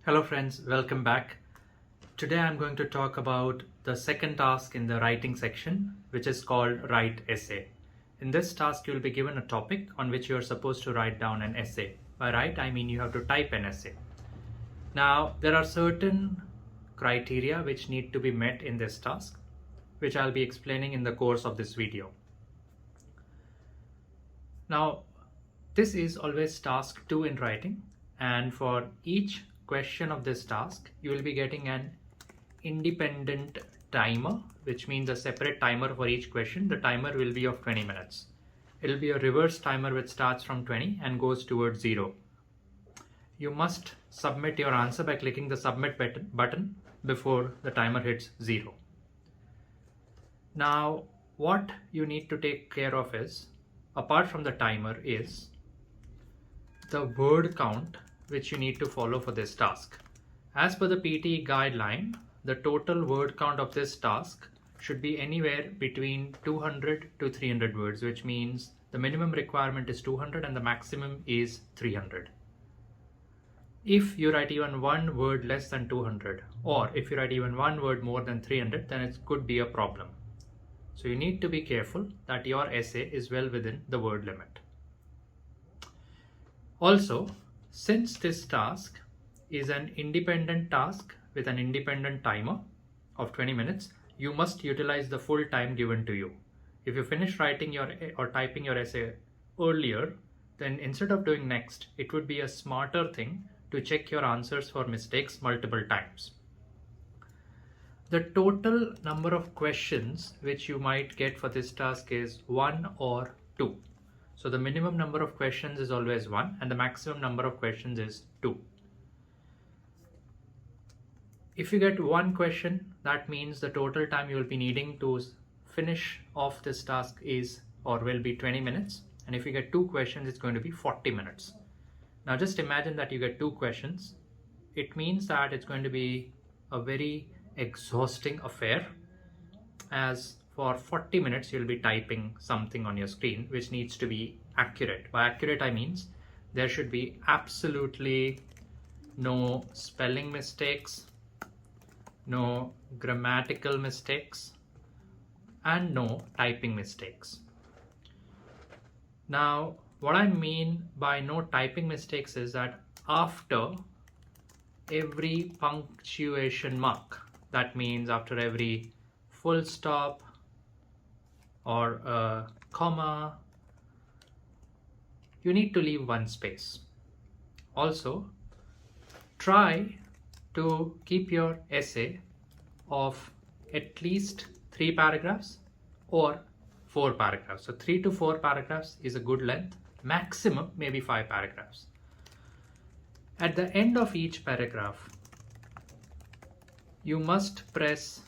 Hello friends, welcome back. Today I'm going to talk about the second task in the writing section, which is called Write Essay. In this task, you'll be given a topic on which you're supposed to write down an essay. By write, I mean you have to type an essay. Now, there are certain criteria which need to be met in this task, which I'll be explaining in the course of this video. Now, this is always task 2 in writing, and for each question of this task, you will be getting an independent timer, which means a separate timer for each question. The timer will be of 20 minutes. It will be a reverse timer which starts from 20 and goes towards 0. You must submit your answer by clicking the submit button before the timer hits 0. Now, what you need to take care of is, apart from the timer, is the word count which you need to follow for this task. As per the PTE guideline, the total word count of this task should be anywhere between 200 to 300 words, which means the minimum requirement is 200 and the maximum is 300. If you write even one word less than 200, or if you write even one word more than 300, then it could be a problem. So you need to be careful that your essay is well within the word limit. Also, since this task is an independent task with an independent timer of 20 minutes, you must utilize the full time given to you. If you finish writing or typing your essay earlier, then instead of doing next, it would be a smarter thing to check your answers for mistakes multiple times. The total number of questions which you might get for this task is 1 or 2. So the minimum number of questions is always 1 and the maximum number of questions is 2. If you get one question, that means the total time you will be needing to finish off this task is or will be 20 minutes. And if you get 2 questions, it's going to be 40 minutes. Now just imagine that you get 2 questions. It means that it's going to be a very exhausting affair, as for 40 minutes you'll be typing something on your screen which needs to be accurate. By accurate, I means there should be absolutely no spelling mistakes, no grammatical mistakes, and no typing mistakes. Now, what I mean by no typing mistakes is that after every punctuation mark, that means after every full stop or a comma, you need to leave one space. Also, try to keep your essay of at least 3 paragraphs or 4 paragraphs. So 3 to 4 paragraphs is a good length. Maximum maybe 5 paragraphs. At the end of each paragraph, you must press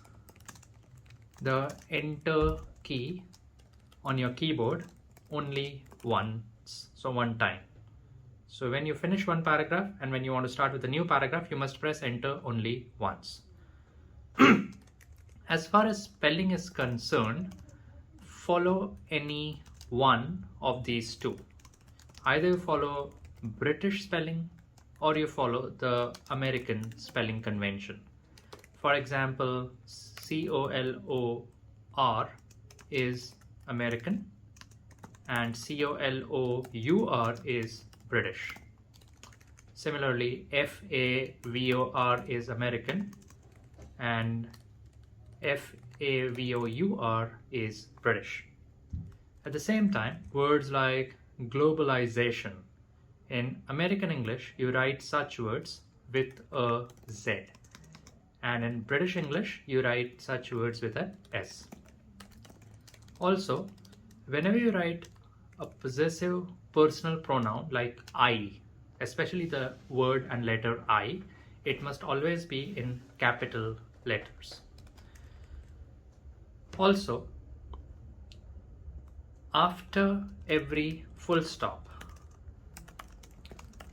the enter key on your keyboard only once, so one time. So when you finish one paragraph and when you want to start with a new paragraph, you must press enter only once. As far as spelling is concerned, follow any one of these two. Either you follow British spelling or you follow the American spelling convention. For example, COLOR is American and COLOUR is British. Similarly, FAVOR is American and FAVOUR is British. At the same time, words like globalization, in American English, you write such words with a Z. And in British English, you write such words with an S. Also, whenever you write a possessive personal pronoun like I, especially the word and letter I, it must always be in capital letters. Also, after every full stop,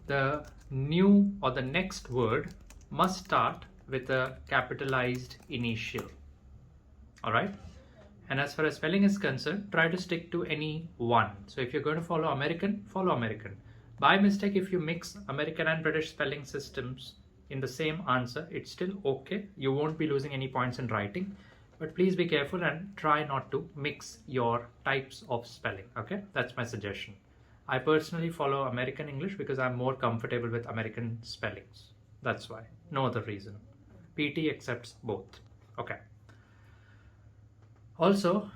the new or the next word must start with a capitalized initial. Alright? And as far as spelling is concerned, try to stick to any one. So if you're going to follow American, follow American. By mistake, if you mix American and British spelling systems in the same answer, it's still okay. You won't be losing any points in writing, but please be careful and try not to mix your types of spelling. Okay, that's my suggestion. I personally follow American English because I'm more comfortable with American spellings. That's why, no other reason. PT accepts both. Okay. Also,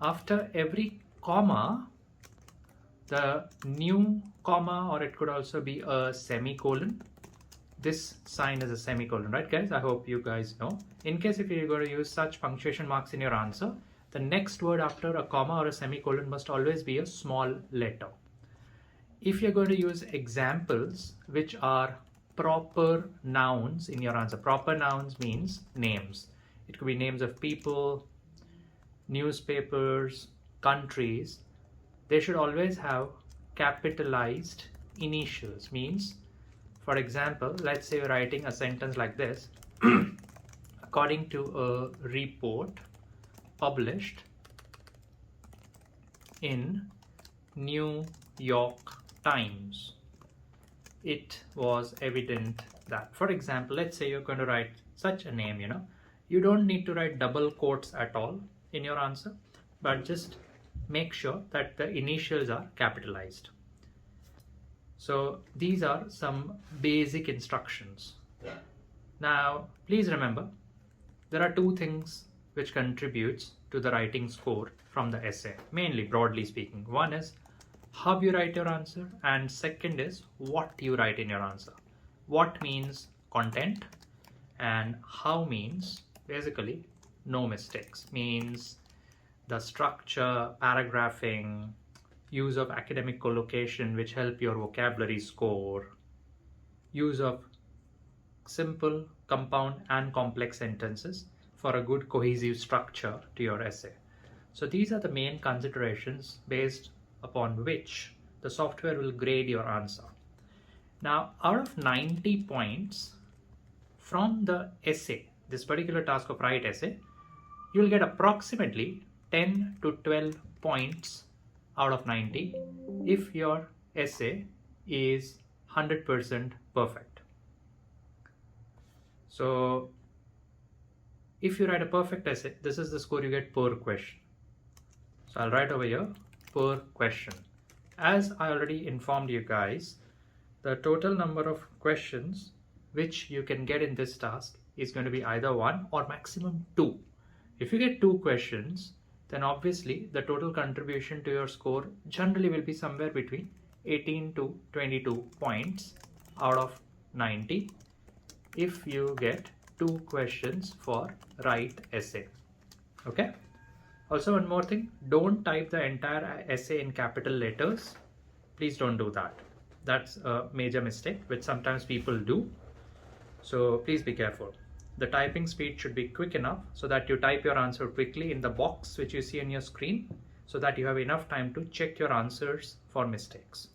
after every comma, the new comma, or it could also be a semicolon. This sign is a semicolon, right guys? I hope you guys know. In case if you're going to use such punctuation marks in your answer, the next word after a comma or a semicolon must always be a small letter. If you're going to use examples which are proper nouns in your answer, proper nouns means names. It could be names of people, newspapers, countries. They should always have capitalized initials. Means, for example, let's say you're writing a sentence like this. According to a report published in New York Times, it was evident that, for example, let's say you're going to write such a name, you don't need to write double quotes at all in your answer, but just make sure that the initials are capitalized. So these are some basic instructions. Now, please remember, there are two things which contributes to the writing score from the essay, mainly broadly speaking. One is how you write your answer, and second is what you write in your answer. What means content, and how means basically no mistakes, means the structure, paragraphing, use of academic collocation which help your vocabulary score, use of simple, compound and complex sentences for a good cohesive structure to your essay. So these are the main considerations based upon which the software will grade your answer. Now, out of 90 points from the essay, this particular task of write essay, you will get approximately 10 to 12 points out of 90 if your essay is 100% perfect. So if you write a perfect essay, this is the score you get per question. So I'll write over here per question. As I already informed you guys, the total number of questions which you can get in this task is going to be either 1 or maximum 2. If you get 2 questions, then obviously the total contribution to your score generally will be somewhere between 18 to 22 points out of 90 if you get 2 questions for write essay. Okay. Also, one more thing, don't type the entire essay in capital letters. Please don't do that. That's a major mistake which sometimes people do. So please be careful. The typing speed should be quick enough so that you type your answer quickly in the box which you see on your screen, so that you have enough time to check your answers for mistakes.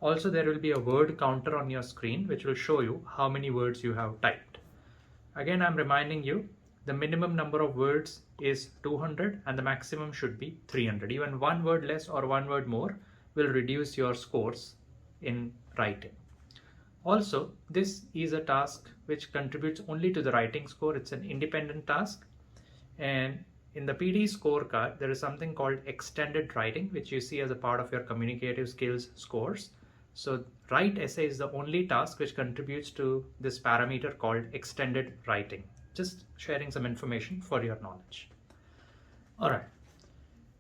Also, there will be a word counter on your screen which will show you how many words you have typed. Again, I'm reminding you, the minimum number of words is 200 and the maximum should be 300. Even 1 word less or 1 word more will reduce your scores in writing. Also, this is a task which contributes only to the writing score. It's an independent task. And in the PD scorecard, there is something called extended writing, which you see as a part of your communicative skills scores. So write essay is the only task which contributes to this parameter called extended writing. Just sharing some information for your knowledge. All right.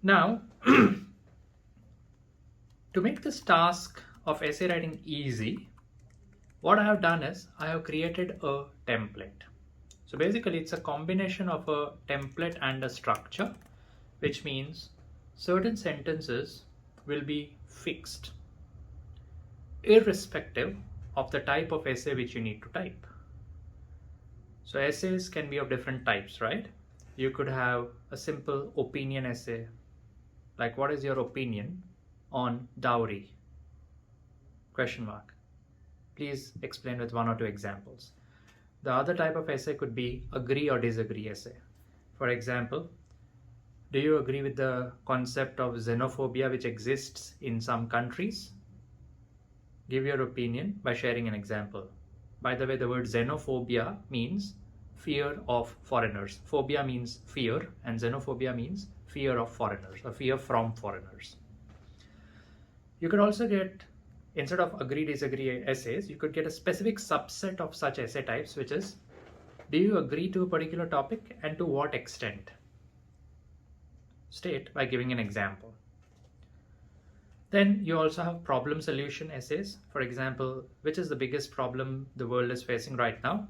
Now, to make this task of essay writing easy, what I have done is I have created a template. So basically it's a combination of a template and a structure, which means certain sentences will be fixed irrespective of the type of essay which you need to type. So essays can be of different types, right? You could have a simple opinion essay, like what is your opinion on dowry? Question mark. Please explain with 1 or 2 examples. The other type of essay could be agree or disagree essay. For example, do you agree with the concept of xenophobia which exists in some countries? Give your opinion by sharing an example. By the way, the word xenophobia means fear of foreigners. Phobia means fear, and xenophobia means fear of foreigners or fear from foreigners. You could also get, instead of agree disagree essays, you could get a specific subset of such essay types, which is, do you agree to a particular topic and to what extent? State by giving an example. Then you also have problem solution essays. For example, which is the biggest problem the world is facing right now?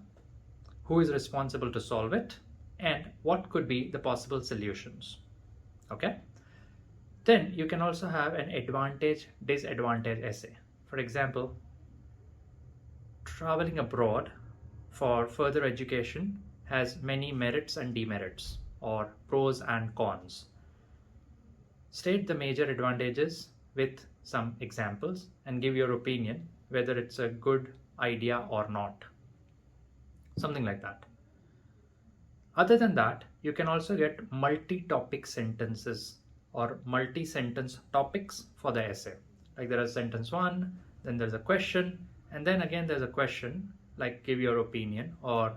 Who is responsible to solve it? And what could be the possible solutions? Okay. Then you can also have an advantage disadvantage essay. For example, traveling abroad for further education has many merits and demerits, or pros and cons. State the major advantages with some examples and give your opinion whether it's a good idea or not. Something like that. Other than that, you can also get multi-topic sentences or multi-sentence topics for the essay. Like there is sentence 1, then there's a question, and then again there's a question like give your opinion or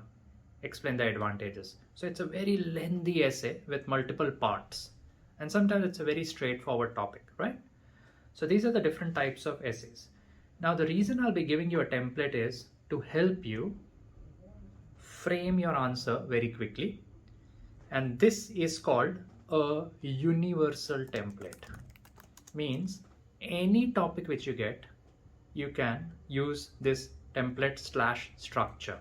explain the advantages. So it's a very lengthy essay with multiple parts, and sometimes it's a very straightforward topic, right? So these are the different types of essays. Now the reason I'll be giving you a template is to help you frame your answer very quickly, and this is called a universal template. Means any topic which you get, you can use this template / structure.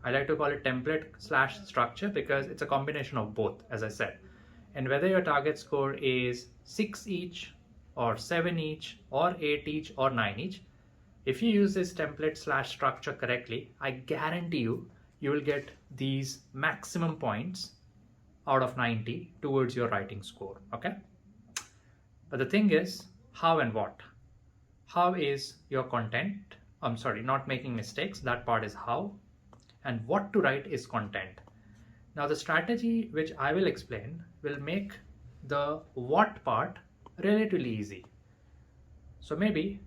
I like to call it template / structure because it's a combination of both, as I said. And whether your target score is 6 each or 7 each or 8 each or 9 each, if you use this template / structure correctly, I guarantee you will get these maximum points out of 90 towards your writing score. Okay. But the thing is, how and what? How is your content? I'm sorry, not making mistakes. That part is how. And what to write is content. Now the strategy which I will explain will make the what part relatively easy. So maybe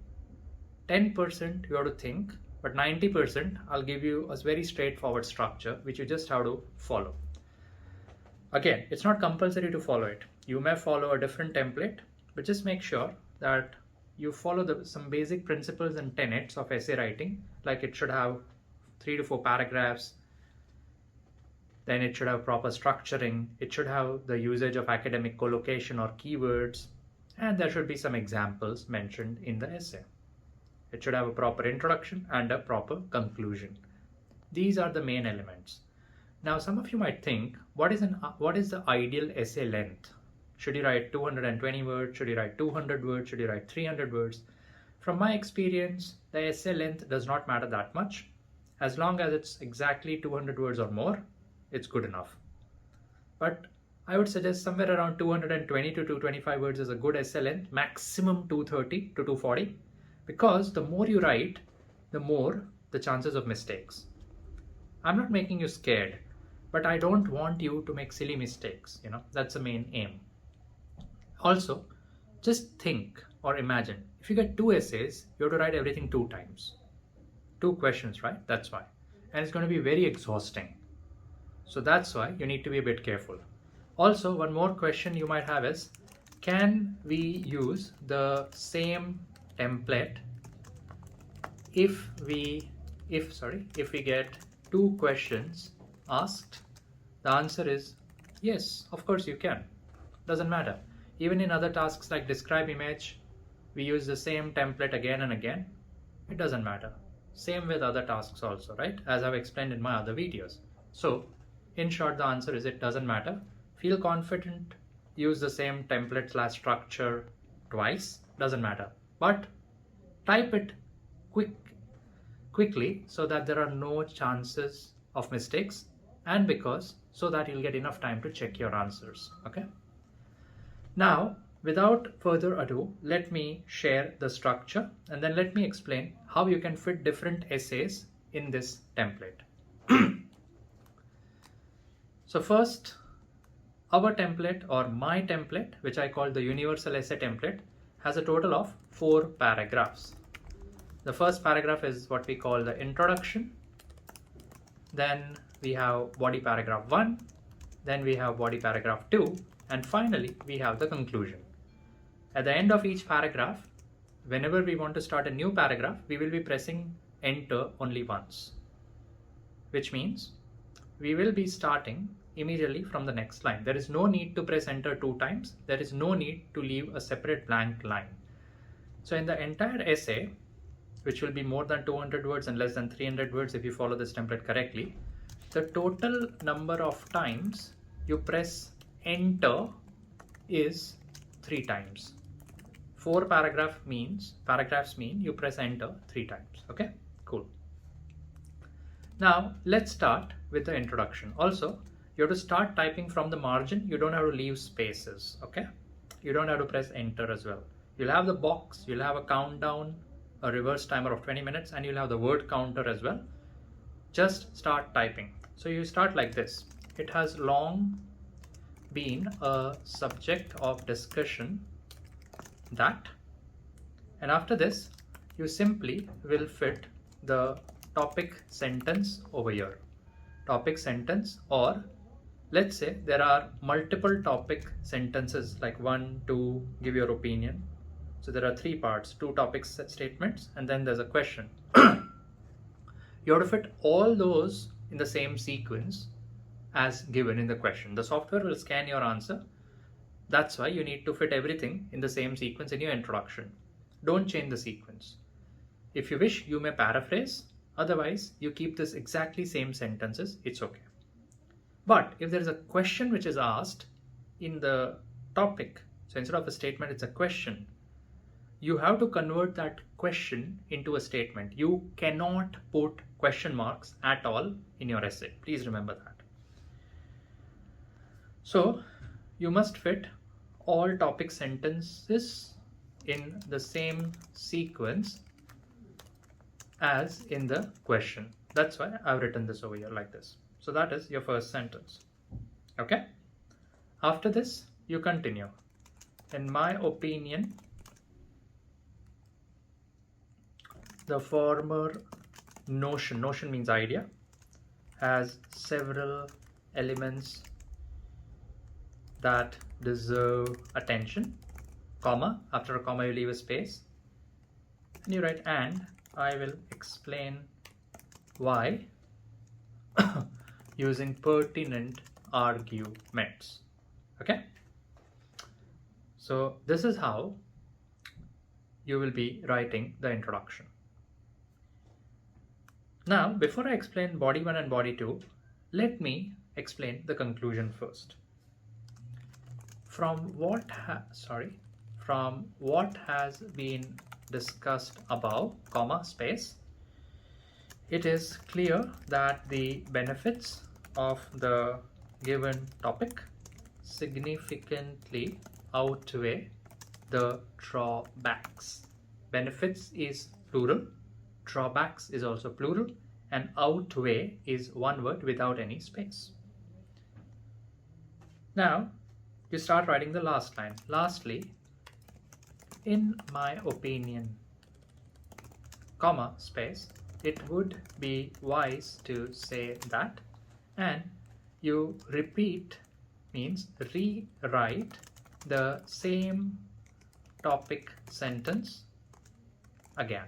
10% you have to think, but 90% I'll give you a very straightforward structure which you just have to follow. Again, it's not compulsory to follow it. You may follow a different template, but just make sure that you follow some basic principles and tenets of essay writing, like it should have 3 to 4 paragraphs, then it should have proper structuring, it should have the usage of academic collocation or keywords, and there should be some examples mentioned in the essay. It should have a proper introduction and a proper conclusion. These are the main elements. Now some of you might think, what is the ideal essay length? Should you write 220 words? Should you write 200 words? Should you write 300 words? From my experience, the essay length does not matter that much. As long as it's exactly 200 words or more, it's good enough. But I would suggest somewhere around 220 to 225 words is a good essay length, maximum 230 to 240, because the more you write, the more the chances of mistakes. I'm not making you scared, but I don't want you to make silly mistakes. That's the main aim. Also, just think or imagine, if you get 2 essays, you have to write everything 2 times. 2 questions, right? That's why. And it's going to be very exhausting. So that's why you need to be a bit careful. Also, one more question you might have is, can we use the same template if we get 2 questions asked? The answer is yes, of course you can. Doesn't matter. Even in other tasks like describe image, we use the same template again and again. It doesn't matter. Same with other tasks also, right? As I've explained in my other videos. So in short, the answer is it doesn't matter. Feel confident, use the same template / structure twice, doesn't matter. But type it quickly so that there are no chances of mistakes, and so that you'll get enough time to check your answers. Okay. Now, without further ado, let me share the structure and then let me explain how you can fit different essays in this template. So first, our template or my template, which I call the universal essay template, has a total of 4 paragraphs. The first paragraph is what we call the introduction. Then we have body paragraph 1. Then we have body paragraph 2. And finally, we have the conclusion. At the end of each paragraph, whenever we want to start a new paragraph, we will be pressing enter only once, which means we will be starting immediately from the next line. There is no need to press enter 2 times. There is no need to leave a separate blank line. So in the entire essay, which will be more than 200 words and less than 300 words if you follow this template correctly, the total number of times you press enter is 3 times. 4 paragraphs mean you press enter 3 times. Okay, cool. Now let's start with the introduction. Also, you have to start typing from the margin. You don't have to leave spaces. Okay, you don't have to press enter as well. You'll have the box, you'll have a countdown, a reverse timer of 20 minutes, and you'll have the word counter as well. Just start typing. So you start like this. It has long been a subject of discussion that, and after this you simply will fit the topic sentence over here. Topic sentence, or let's say there are multiple topic sentences like 1, 2, give your opinion. So there are 3 parts, 2 topic statements, and then there's a question. You have to fit all those in the same sequence as given in the question. The software will scan your answer. That's why you need to fit everything in the same sequence in your introduction. Don't change the sequence. If you wish, you may paraphrase. Otherwise, you keep this exactly same sentences. It's okay. But if there is a question which is asked in the topic, so instead of a statement, it's a question, you have to convert that question into a statement. You cannot put question marks at all in your essay. Please remember that. So you must fit all topic sentences in the same sequence as in the question. That's why I've written this over here like this. So that is your first sentence. Okay. After this, you continue. In my opinion, the former notion means idea, has several elements that deserve attention, comma, after a comma you leave a space, and you write and I will explain why using pertinent arguments. Okay, so this is how you will be writing the introduction. Now, before I explain body 1 and body 2, let me explain the conclusion first. From what has been discussed above, comma, space, it is clear that the benefits of the given topic significantly outweigh the drawbacks. Benefits is plural, drawbacks is also plural, and outweigh is one word without any space. Now you start writing the last line. Lastly, in my opinion, comma, space, it would be wise to say that, and you repeat, means rewrite the same topic sentence again.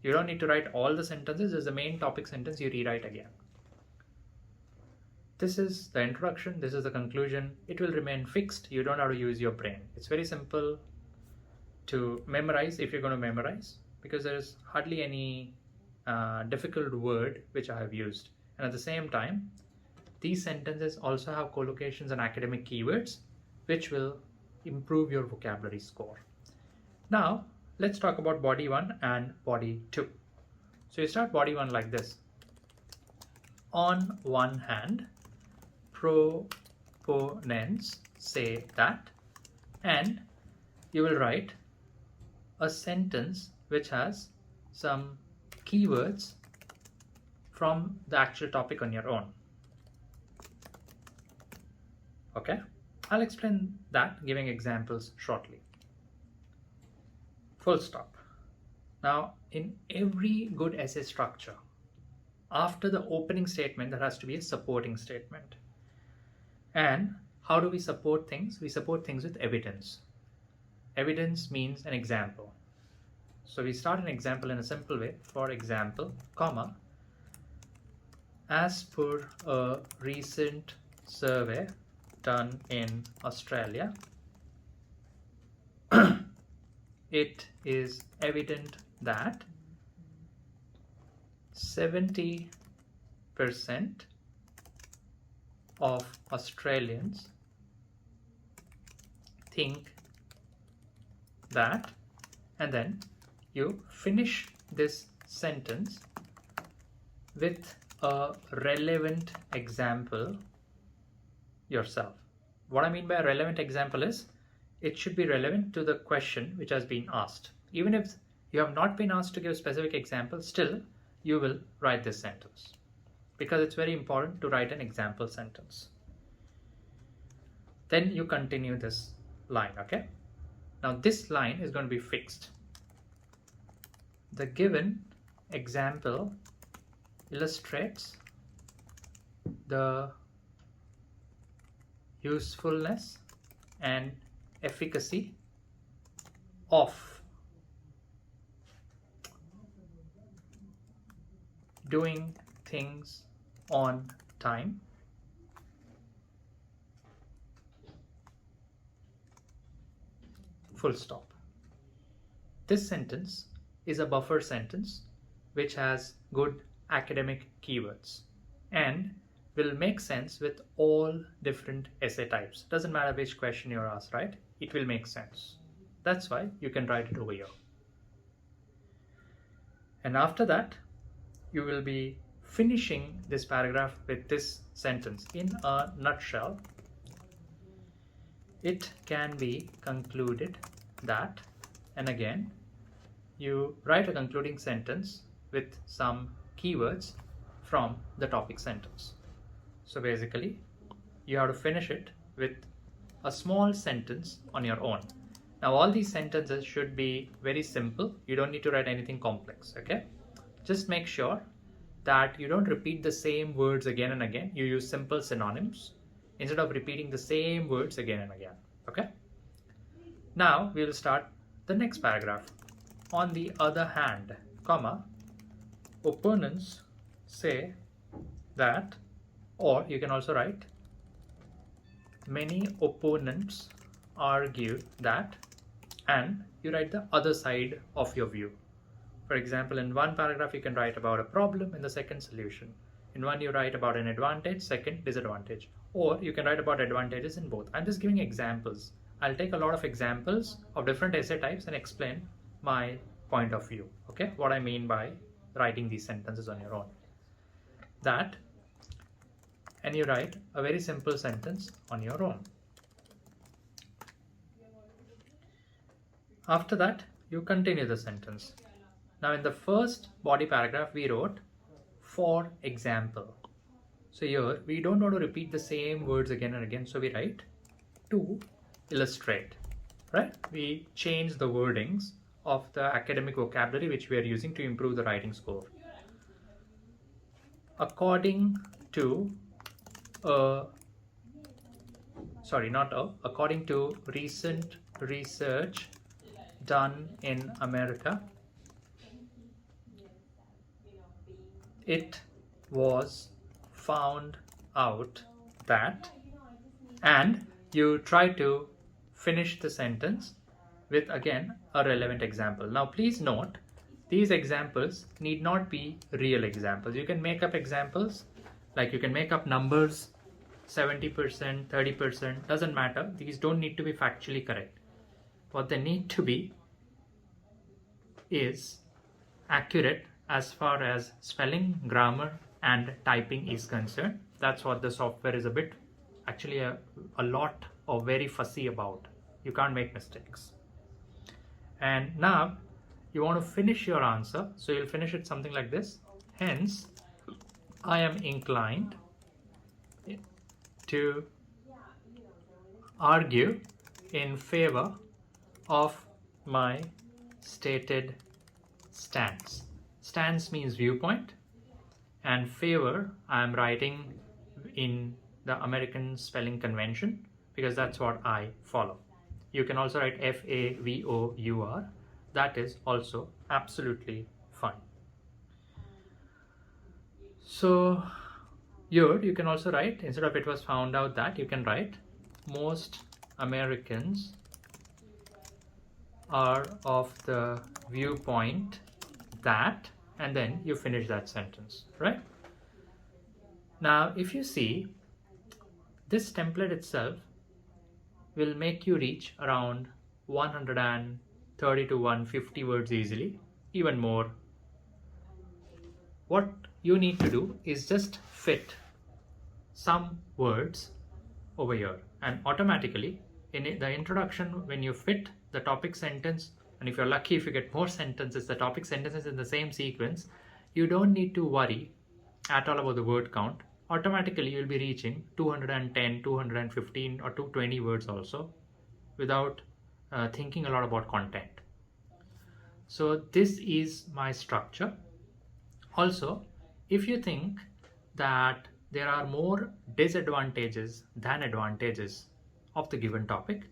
You don't need to write all the sentences. There's the main topic sentence you rewrite again. This is the introduction. This is the conclusion. It will remain fixed. You don't have to use your brain. It's very simple to memorize if you're going to memorize, because there is hardly any difficult word which I have used. And at the same time, these sentences also have collocations and academic keywords which will improve your vocabulary score. Now let's talk about body 1 and body 2. So you start body 1 like this. On one hand, proponents say that, and you will write a sentence which has some keywords from the actual topic on your own. Okay, I'll explain that giving examples shortly. Full stop. Now, in every good essay structure, after the opening statement, there has to be a supporting statement. And how do we support things? We support things with evidence. Evidence means an example. So we start an example in a simple way. For example, comma, as per a recent survey done in Australia, it is evident that 70% of Australians think that, and then you finish this sentence with a relevant example yourself. What I mean by a relevant example is it should be relevant to the question which has been asked. Even if you have not been asked to give specific examples, still you will write this sentence, because it's very important to write an example sentence. Then you continue this line, okay? Now this line is going to be fixed. The given example illustrates the usefulness and efficacy of doing things on time, full stop. This sentence is a buffer sentence which has good academic keywords and will make sense with all different essay types. Doesn't matter which question you're asked, right? It will make sense. That's why you can write it over here. And after that, you will be finishing this paragraph with this sentence. In a nutshell, it can be concluded that, and again, you write a concluding sentence with some keywords from the topic sentence. So basically, you have to finish it with a small sentence on your own. Now, all these sentences should be very simple. You don't need to write anything complex, okay? Just make sure that you don't repeat the same words again and again. You use simple synonyms instead of repeating the same words again and again, okay? Now, we will start the next paragraph. On the other hand, comma, opponents say that, or you can also write, many opponents argue that, and you write the other side of your view. For example, in one paragraph, you can write about a problem, in the second, solution. In one, you write about an advantage, second, disadvantage. Or you can write about advantages in both. I'm just giving examples. I'll take a lot of examples of different essay types and explain my point of view, okay? What I mean by writing these sentences on your own. That, and you write a very simple sentence on your own. After that, you continue the sentence. Now, in the first body paragraph, we wrote, for example. So here, we don't want to repeat the same words again and again. So we write, to illustrate, right? We change the wordings of the academic vocabulary which we are using to improve the writing score. According to according to recent research done in America, it was found out that, and you try to finish the sentence with again a relevant example. Now please note, these examples need not be real examples. You can make up examples, like you can make up numbers, 70%, 30%, doesn't matter. These don't need to be factually correct. What they need to be is accurate as far as spelling, grammar, and typing is concerned. That's what the software is actually a lot of very fussy about. You can't make mistakes. And now you want to finish your answer, so you'll finish it something like this. Hence, I am inclined to argue in favor of my stated stance. Stance means viewpoint, and favor I am writing in the American spelling convention because that's what I follow. You can also write FAVOUR. That is also absolutely fine. So here you can also write, instead of it was found out that, you can write most Americans are of the viewpoint that, and then you finish that sentence, right? Now, if you see, this template itself will make you reach around 130 to 150 words easily, even more. What you need to do is just fit some words over here, and automatically in the introduction, when you fit the topic sentence, and if you're lucky, if you get more sentences, the topic sentences in the same sequence, you don't need to worry at all about the word count. Automatically you'll be reaching 210, 215 or 220 words also without thinking a lot about content. So this is my structure. Also, if you think that there are more disadvantages than advantages of the given topic,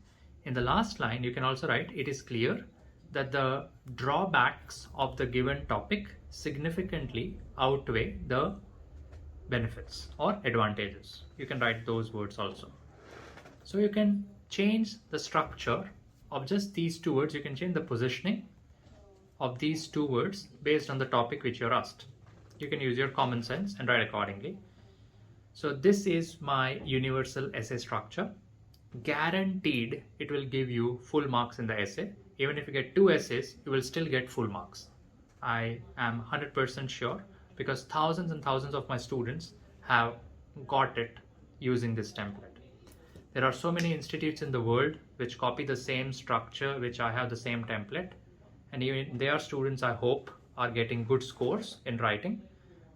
in the last line you can also write, it is clear that the drawbacks of the given topic significantly outweigh the benefits or advantages. You can write those words also. So you can change the structure of just these two words. You can change the positioning of these two words based on the topic which you're asked. You can use your common sense and write accordingly. So this is my universal essay structure. Guaranteed it will give you full marks in the essay. Even if you get 2 essays, you will still get full marks. I am 100% sure, because thousands and thousands of my students have got it using this template. There are so many institutes in the world which copy the same structure, which I have the same template, and even their students, I hope, are getting good scores in writing.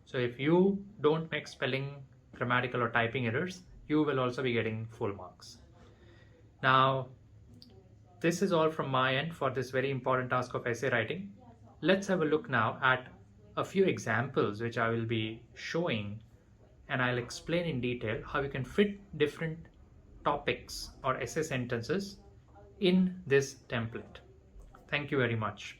So if you don't make spelling, grammatical or typing errors, you will also be getting full marks. Now, this is all from my end for this very important task of essay writing. Let's have a look now at a few examples which I will be showing, and I'll explain in detail how you can fit different topics or essay sentences in this template. Thank you very much.